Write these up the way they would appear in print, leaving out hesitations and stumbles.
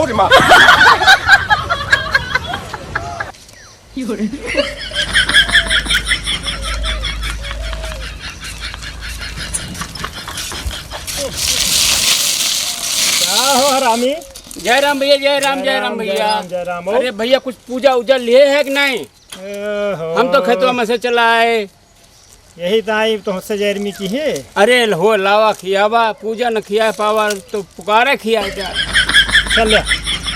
呦我的妈！ 有人。 क्या हो हरामी? जय राम भैया, जय राम, जय राम भैया। जय राम। अरे भैया कुछ पूजा उजा लिए है कि नहीं? हम तो खेतों में से चला आए। यही ताई तुमसे जैरमी की है। अरे हो लावा खियावा, पूजा न खिया पावा तो पुकारे खिया जा। चल ले।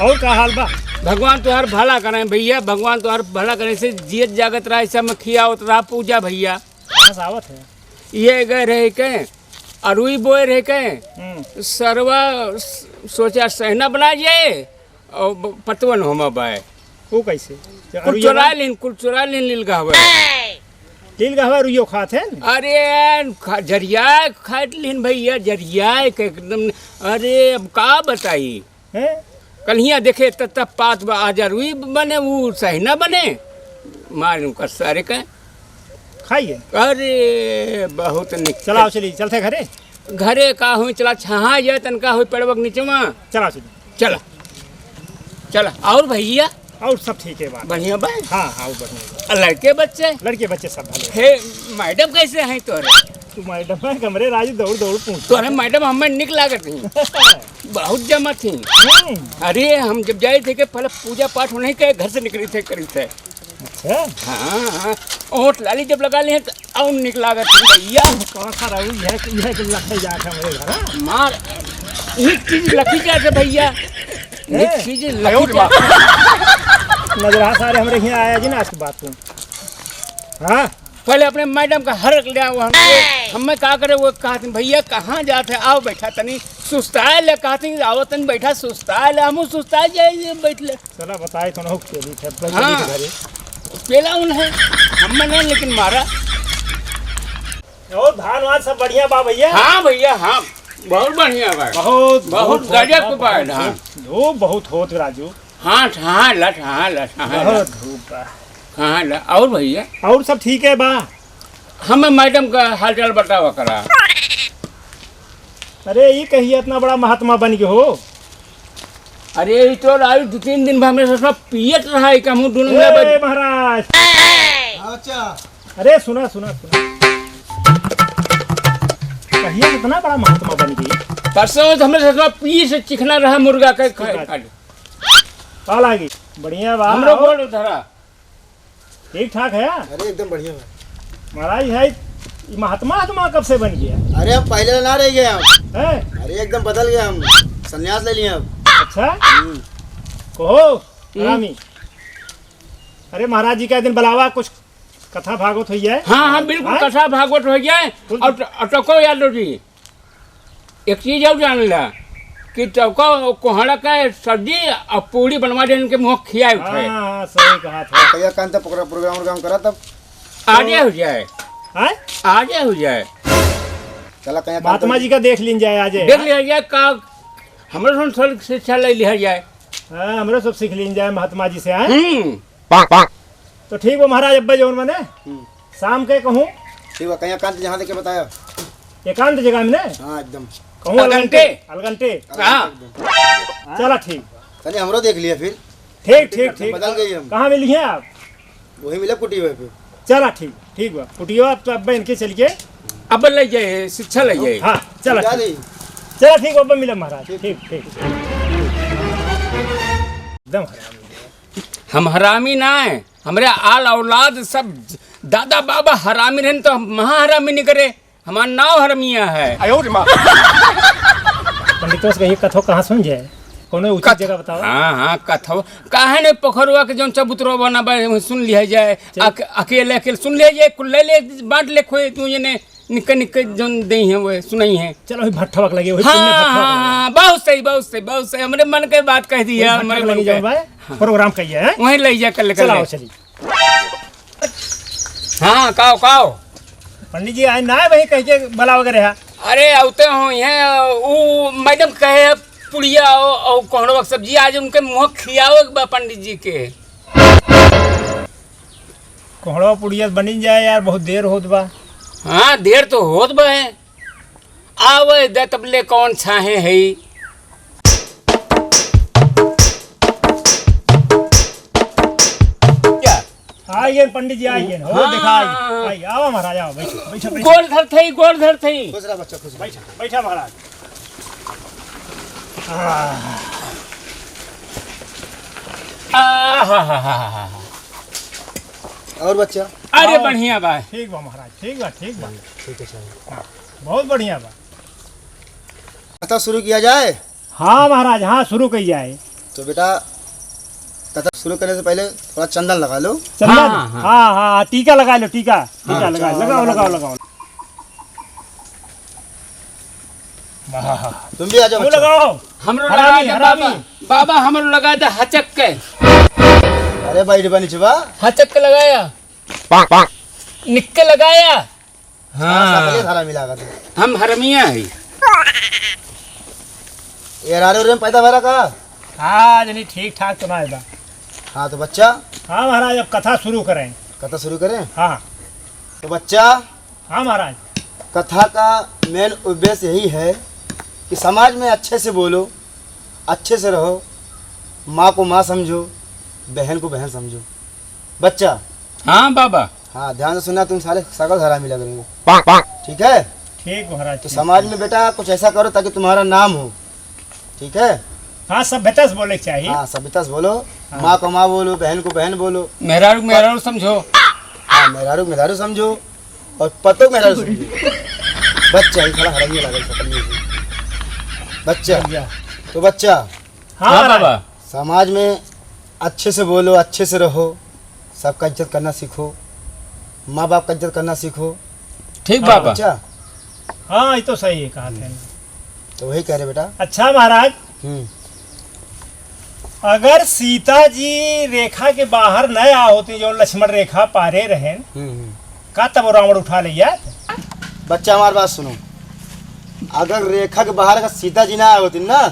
और का हाल बा? भगवान तुहार भला करें भैया, भगवान तुहार भला करें से जियत जागत रहा सब में खिया उतरा पूजा भैया। कहाँ से आवत है? ये गए रहे के अरुई बोए रहे के सरवा सोचा सहना बना जाए और पतवन होमा बाए। वो कैसे? कुल चुरा लीन लील गहवा। लील गहवा रुइयो खात है? अरे जरिया खाट लीन भैया, जरिया के एकदम। अरे अब का बताई हैं? कल देखे तब पात आजा रुई बने वो सहना बने मार कर सारे का खाइए। अरे बहुत निक। चलाओ चली चलते घरे। घरे का हुई चला छहा जाए तनका हुई पेड़वक नीचे में। चला चली। चला चला। और भैया और सब ठीक है बात? बढ़िया बा। हाँ हाँ बढ़िया। लड़के बच्चे? लड़के बच्चे सब भले। हे मैडम कैसे हैं तोरे? तू मैडम है कमरे राजू दौड़ दौड़ पूछ। तोरे मैडम हमें निक लागत थी बहुत जमा थी। अरे हम जब जाए थे कि पहले पूजा पाठ नहीं के घर से निकली थे करी थे। अच्छा हाँ ओट लाली जब लगा लिए तो और निक लागत थी भैया। कौन सा रहू यह के लखे जाके मेरे घर मार एक चीज लकी कैसे भैया? एक चीज लकी नजरा सारे हमरे यहाँ आया जी ना आज की बात तुम। हाँ पहले अपने मैडम का हरक लिया वो हमें का करे वो कहते भैया कहाँ जाते आओ बैठा तनी सुस्ताए ले कहते आओ तनी बैठा सुस्ताए ले हम सुस्ताए जाए बैठ ले। चला बताए तो ना के हाँ घरे पेला उन्हें हमें नहीं लेकिन मारा। और धान वान सब बढ़िया बा भैया? हाँ भैया हाँ बहुत बढ़िया बा। बहुत बहुत गजब के बा धान। धूप बहुत होत राजू। हाँ हाँ लठ हाँ लठ बहुत धूप बा। हाँ और भैया और सब ठीक है बा? हमें मैडम का हालचाल बतावा करा। अरे ये कहिए इतना बड़ा महात्मा बन गए हो। अरे ये तो आयु 2-3 दिन में सब पियत रहा है मुँह दोनों में महाराज। अच्छा अरे सुना सुना सुना कहिए इतना बड़ा महात्मा बन गई। परसों हमने सब पी से चिकना रहा मुर्गा का का लागी बढ़िया बा। हम लोग बोल धरा ठीक ठाक है। अरे एकदम बढ़िया है महाराज है ये महात्मा आत्मा कब से बन गया? अरे हम पहले ना रह गए हम। है? अरे एकदम बदल गए हम, संन्यास ले लिए अब। अच्छा कहो रामी। अरे महाराज जी का दिन बुलावा कुछ कथा भागवत हुई है? हाँ हाँ बिल्कुल कथा भागवत हो जाए। और टको याद लो जी एक चीज और जान ला कि टको कोहड़ा का सब्जी और पूरी बनवा दे इनके मुँह खिया उठे। हाँ सही कहा था। कहिया कान तक प्रोग्राम करा तब आजे हो जाए। आजे हो जाए। चला कहिया महात्मा जी का देख लीन जाए आज। देख लिया जाए का हमरे थोड़ी शिक्षा ले लिया जाए। हाँ हमरे सब सीख लीन जाए महात्मा जी से। तो ठीक हो महाराज अब्बा जो मैंने शाम के कहूँ ठीक है कहिया कान जहाँ देखे बताया एकांत जगह में। हाँ एकदम कहूँ अलगंटे अलगंटे। हाँ चला ठीक। चलिए हमरो देख लिया फिर। ठीक ठीक ठीक बदल गई हम। कहाँ मिली हैं आप? वही मिला कुटी हुए फिर। चला ठीक ठीक बा कुटियो आप तो अब्बा इनके चलिए अब ले जाए शिक्षा ले जाए। हाँ चला जा ठीक। दी चला ठीक अब्बा मिला महाराज। ठीक ठीक एकदम हरामी। हम हरामी ना है हमारे आल औलाद सब दादा बाबा हरामी रहे तो महा हरामी नहीं करे। हमारा नाव हरमिया है। 哎呦我的妈！ पंडितों से कहिए कथो कहाँ सुन जाए कोनो उचित जगह बताओ। हाँ हाँ कथो काहे ने पोखरुआ के जौन चबूतरो बना सुन लिया जाए। अकेले अकेले सुन लिया जाए कुल ले बांट ले खोए तू ये ने निक निक जौन दे हैं वो सुनाई है। चलो भट्ठवक लगे वही हाँ बहुत सही बहुत सही बहुत सही हमरे मन के बात कह दी है। हमारे लगे जाओ भाई प्रोग्राम कहिए है वहीं ले जा कर चलाओ चली। हाँ काओ काओ पंडित जी आए ना वही कहिए बला वगैरह है। अरे आते हो यहाँ वो मैडम कहे पुड़िया और कोहड़वा सब्जी आज उनके मुँह खियाओ पंडित जी के। कोहड़वा पुड़िया बनी जाए यार बहुत देर होत बा। हाँ देर तो होत बा है। आवे दे तबले कौन छाहे है। आइए पंडित जी आइए हो हाँ, दिखाइए हाँ। आइए आओ महाराज आओ बैठो बैठो बैठो गोड़ धर थई गोड़ धर थई खुश रहा बच्चा खुश रहा। बैठा बैठा महाराज आहा और बच्चा अरे बढ़िया बा ठीक बा महाराज ठीक बा ठीक बा ठीक है चलो बहुत बढ़िया बा कथा शुरू किया जाए। हाँ महाराज हाँ शुरू की जाए तो बेटा कथा शुरू करने से पहले थोड़ा चंदन लगा लो। चंदन हाँ, हाँ। हाँ हाँ टीका लगा लो टीका टीका लगा लगाओ लगाओ लगाओ तुम भी आ जाओ वो बच्चा। लगाओ हमरो हरामी, लगा दे हरामी। बाबा बाबा हमरो लगा दे हचक के अरे भाई डिब्बा नीचे बा। हचक के लगाया निक्के लगाया हाँ हाँ धारा मिला कर दे। हम हरमिया है ये रारे में पैदा भरा का। हाँ जनी ठीक ठाक तो ना है बा हाँ तो बच्चा हाँ महाराज अब कथा शुरू करें कथा शुरू करें। हाँ तो बच्चा हाँ महाराज कथा का मेन उद्देश्य यही है कि समाज में अच्छे से बोलो, अच्छे से रहो, माँ को माँ समझो, बहन को बहन समझो। बच्चा हाँ बाबा हाँ ध्यान से सुनना, तुम सारे सकल हरामी लग रहे हो। ठीक है। ठीक महाराज तो ठीक। समाज में बेटा कुछ ऐसा करो ताकि तुम्हारा नाम हो। ठीक है। हाँ सभ्यता से बोले के चाहिए हाँ सभ्यता से बोलो, माँ को माँ बोलो, बहन को बहन बोलो, मेहरारू मेहरारू समझो हाँ मेहरारू मेहरारू समझो और पतो मेहरारू समझो। बच्चा ही थोड़ा हरामी लगा सकल में। बच्चा तो बच्चा हाँ हाँ महाराज। बाबा समाज में अच्छे से बोलो, अच्छे से रहो, सबका इज्जत करना सीखो, माँ बाप का इज्जत करना सीखो। ठीक हाँ, बाबा बच्चा हाँ ये तो सही है कहा थे तो वही कह रहे बेटा। अच्छा महाराज हम्म। अगर सीता जी रेखा के बाहर न आ होती जो लक्ष्मण रेखा पारे रहे हम्म। का तब वो रावण उठा लिया बच्चा हमारी बात सुनो, अगर रेखा के बाहर अगर सीता जी ना आए होती ना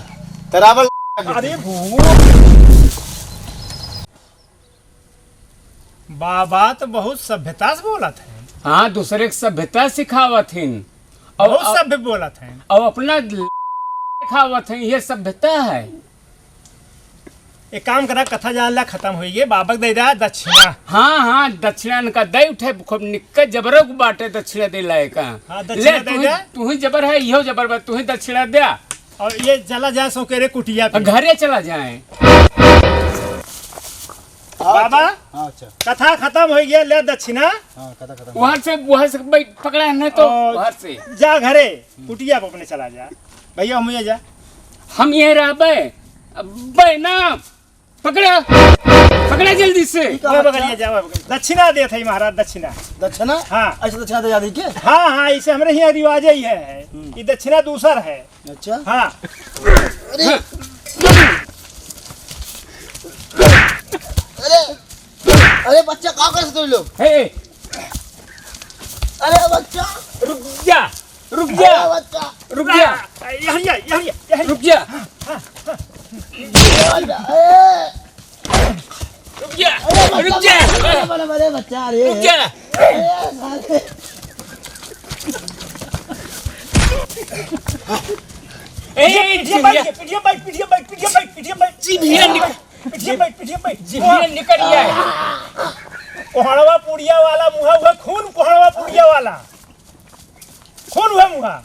तो रावण अरे बाबा तो बहुत सभ्यता से बोला था हाँ दूसरे के सभ्यता सिखावत हिन बहुत सभ्य बोला था और अपना सिखावत हिन ये सभ्यता है। एक काम करा कथा जानला खत्म हुई है बाबा दे दा दक्षिणा हाँ हाँ दक्षिणा का दे उठे खूब निक्के जबरो को बाटे दक्षिणा दे लाए का हाँ, दक्षिणा ले दे दे। तू ही जबर है इहो जबर बा तू ही दक्षिणा दे और ये चला जाए सौकेरे कुटिया पे घरे चला जाए। बाबा हाँ अच्छा कथा खत्म हो गया ले दक्षिणा हाँ कथा खत्म। वहाँ से पकड़ा है नहीं तो और- वहाँ से जा घरे कुटिया पे अपने चला जा भैया हम ये जा हम ये रहबे ना पकड़ा पकड़ा जल्दी से वहाँ बगलिया जा वहाँ बगलिया। दक्षिणा दे थे महाराज दक्षिणा दक्षिणा हाँ अच्छा दक्षिणा दे जाती क्या। हाँ हाँ इसे हमारे यहाँ रिवाज ही है ये दक्षिणा दूसर है अच्छा हाँ अरे बच्चा कहाँ कर तुम लोग। हे अरे बच्चा रुक जा रुक जा बच्चा रुक जा यहाँ रुक जा रुक जा अरे बच्चा अरे रुक जा निकल गया कोहड़वा पुड़िया वाला मुहा हुआ खून कोहड़वा पुड़िया वाला खून हुआ मुहा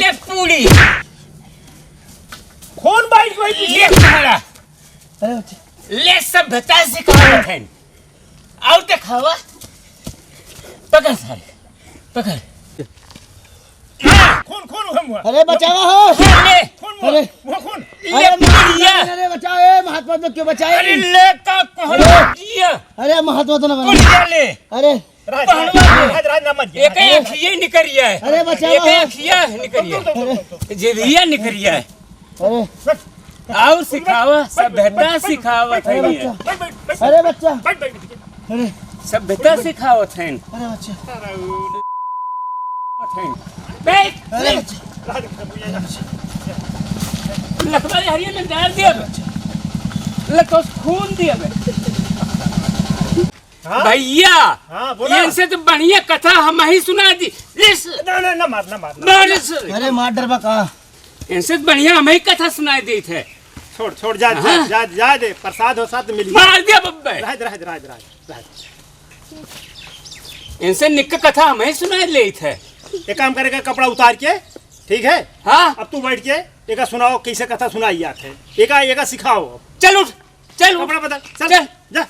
ले पूरी खून बाइक वही ले पकड़ा अरे बच्चा ले सभ्यता सिखावत है और दिखावा पकड़ सारे पकड़ खून खून हुआ मुहा अरे बचावा हो। ले खून अरे मुहा खून ले पूरिया अरे बचाओ ए महात्मा तो क्यों बचाए। अरे ले का कोहड़ा दिया अरे महात्मा तो ना बना। पूरिया ले अरे राज ना मत एक अखिया निकल गया है अरे बचाओ। एक अखिया निकल गया है जिभिया निकल गया है अरे और सिखावा सभ्यता सिखावत है ये अरे बच्चा अरे सभ्यता सिखावत है अरे बच्चा बैठ अरे बच्चा लखवा हरिया में डाल दिया लखो खून दिया भैया हाँ बोला इनसे तो बढ़िया कथा हम ही सुना दी लिस ना मार बारिश अरे मार डरबा कहा। इनसे तो बढ़िया हम ही कथा सुनाई दी थे छोड़ जा हाँ। जा दे प्रसाद हो साथ मिली मार दिया बब्बे राज इनसे निक कथा हमें सुना ले थे। एक काम करेगा, कपड़ा उतार के, ठीक है? हाँ अब तू बैठ के एका सुनाओ, कैसे कथा सुनाई आते एका एका सिखाओ। चल उठ, चल कपड़ा बदल, चल चल जा,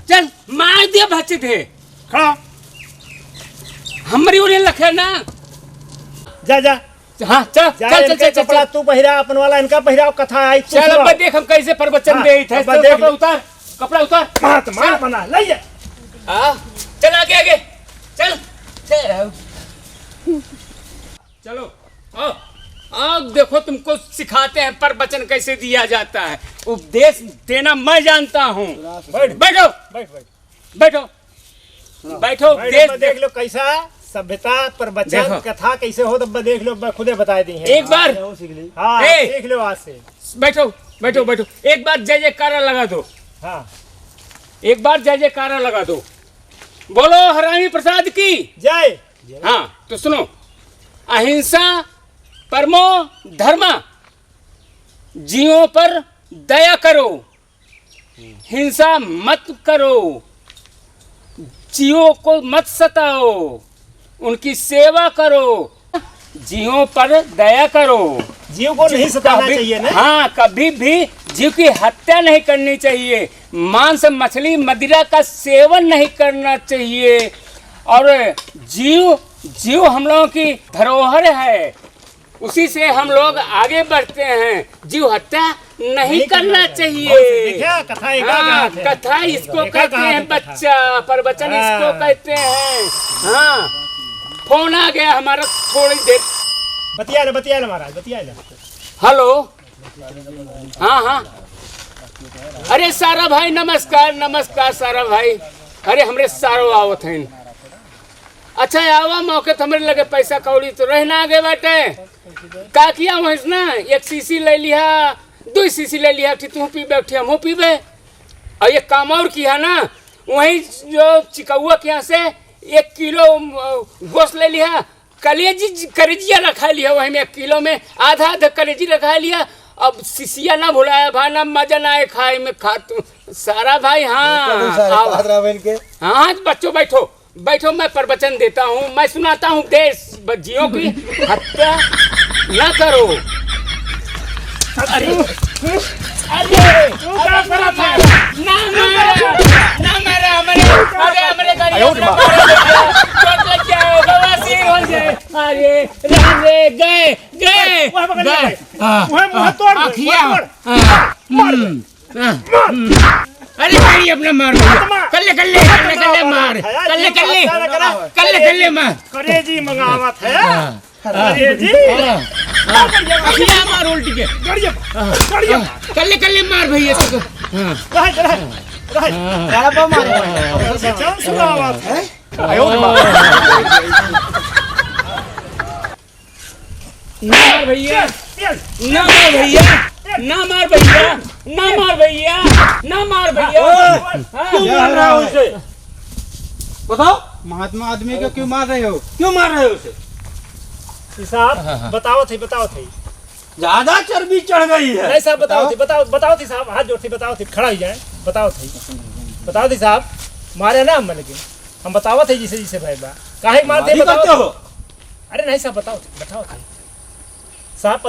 चल मार दिया बच्चे थे खड़ा हो, हमारी उन्हें लखे ना। जा जा हाँ चल जा, चल चल इनके चल कपड़ा चल तू पहिरा, अपन वाला इनका पहिराओ, कथा आई तू चल। सुनाओ। अब देख हम कैसे प्रवचन हाँ, दे थे। अब चल, देख कपड़ा ले। उतार, कपड़ा उतार। महात्मा बना ले जा। हाँ चल आगे आगे चल चल। चलो आओ आओ, देखो तुमको सिखाते हैं प्रवचन कैसे दिया जाता है। उपदेश देना मैं जानता हूँ। बैठ बैठो बैठ बैठ बैठो बैठो। बैठ, अब देख लो कैसा सभ्यता प्रवचन देखो। कथा कैसे हो, तब देख लो, अब खुदे बता दी है। एक बार हाँ ए! देख लो आज से। बैठो बैठो बैठो। एक बार जय जयकारा लगा दो। हाँ एक बार जय जयकारा लगा दो। बोलो हरामी प्रसाद की। जय। हाँ तो सुनो, अहिंसा परमो धर्मा, जीवों पर दया करो, हिंसा मत करो, जीवों को मत सताओ, उनकी सेवा करो, जीवों पर दया करो। जीव को नहीं सताना चाहिए ना। हाँ कभी भी जीव की हत्या नहीं करनी चाहिए, मांस मछली मदिरा का सेवन नहीं करना चाहिए। और जीव हम लोगों की धरोहर है, उसी से हम लोग आगे बढ़ते हैं। जीव हत्या नहीं करना चाहिए। देखा कथा एका हाँ कहा थे। कथा इसको एका कहते कहा हैं थे कथा। बच्चा, प्रवचन इसको हाँ। कहते हैं। हाँ फोन आ गया हमारा, थोड़ी देर। बतिया ले महाराज, बतिया ले। हेलो हाँ हाँ, अरे सारा भाई नमस्कार नमस्कार सारा भाई। अरे हमरे सारो आवत हैं। अच्छा आवा मौके तो हमरे लगे पैसा कौड़ी तो रहना आगे बाटे। का किया वहीं ना, एक सीसी ले लिया, 2 सीसी ले लिया, तू पीबे हम पीबे। और एक काम और किया ना, वहीं जो चिकौआ के यहाँ से 1 किलो गोश्त ले लिया, कलेजिया रखा लिया, वहीं में 1 किलो में आधा कलेजी रखा लिया। अब सीसिया ना भुलाया भाई, ना मजा ना आए खाए में। खा तू सारा भाई। हाँ हाँ बच्चों बैठो बैठो, मैं प्रवचन देता हूँ, मैं सुनाता हूँ। देश जीवों की हत्या न करो। अरे ना हमारे अरे भाई अपना मार कल्ले मार करे जी मंगावत है। करे जी मार उल्टी के कल्ले मार भैया तो। सुनावत है। ना मार भैया, ना मार भैया, ना मार भैया, ना मार भैया, ना मार भैया। क्यों मार रहा हो उसे? बताओ, महात्मा आदमी को क्यों मार रहे हो? क्यों मार रहे हो उसे? साहब बताओ थे ज्यादा चर्बी चढ़ गई है। नहीं साहब बताओ थी साहब, हाथ जोड़ती बताओ थी, खड़ा हो जाए। बताओ थी साहब, मारे ना हम, लेकिन हम बताओ थे जिसे भाई बा काहे मारते बताओ। अरे नहीं साहब बताओ थे साहब,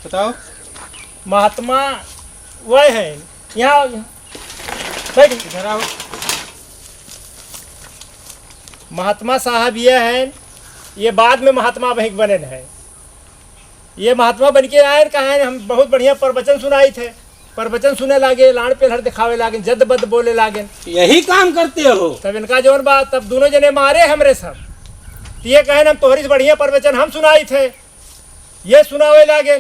बताओ। महात्मा वह है यहाँ बैठ, इधर आओ। महात्मा साहब ये हैं, ये बाद में महात्मा वही बने हैं। ये महात्मा बन के आए, कहा है हम बहुत बढ़िया प्रवचन सुनाई थे। प्रवचन सुने लागे, लाड़ पेलहर दिखावे लागे, जद बद बोले लागे। यही काम करते हो? तब इनका जोन बात, तब दोनों जने मारे हमरे सब। ये कहे हम तोहरी से बढ़िया प्रवचन हम सुनाई थे, ये सुनावे लागे।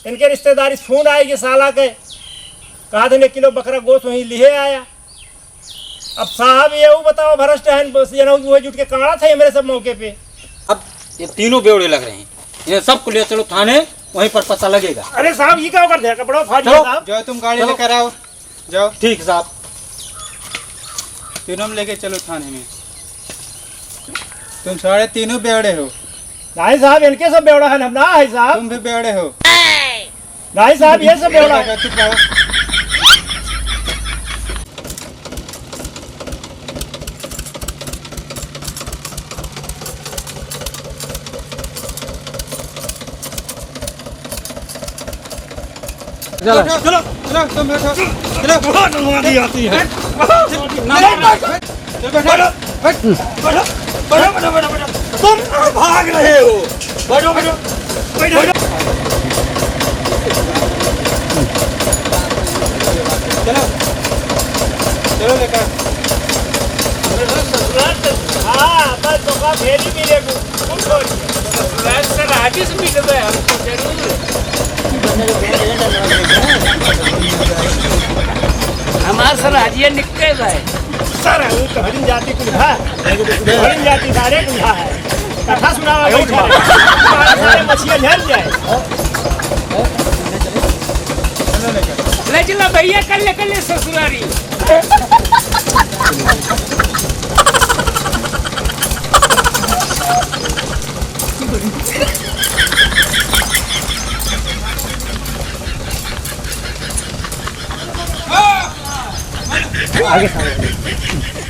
इनके रिश्तेदारी फोन आएगी साला के, कहा था 1 किलो बकरा गोश्त वहीं लिए आया। अब साहब ये वो बताओ, भ्रष्ट है वो जुट के काड़ा था मेरे सब मौके पे। अब ये तीनों बेवड़े लग रहे हैं, ये सबको ले चलो थाने, वहीं पर पता लगेगा। अरे साहब ये क्या कर दिया, कपड़ा फाड़ दिया साहब। जाओ तुम गाड़ी लेकर आओ, जाओ। ठीक साहब, तीनों में लेके चलो थाने में। तुम सारे तीनों बेवड़े हो। नहीं साहब इनके सब बेवड़ा है ना है साहब। तुम भी बेवड़े हो। नहीं साहब ये सब बेवड़ा है। चुप रहो। चलो चलो चलो तुम बैठो चलो बहुत अनुवादी आती है तुम भाग रहे हो बैठो बैठो बैठो चलो चलो लेकर हाँ बस तो का भेजी मिले को तुम छोड़िए सर आगे से मिल गए हमको जरूर हमारे सर हाजिए निकले गए सर वो तो हरिन जाति कुल है हरिन जाति सारे कुल है कथा सुनावा बैठा है सारे मछलियां झड़ जाए ले चला भैया कर ले ससुरारी आगे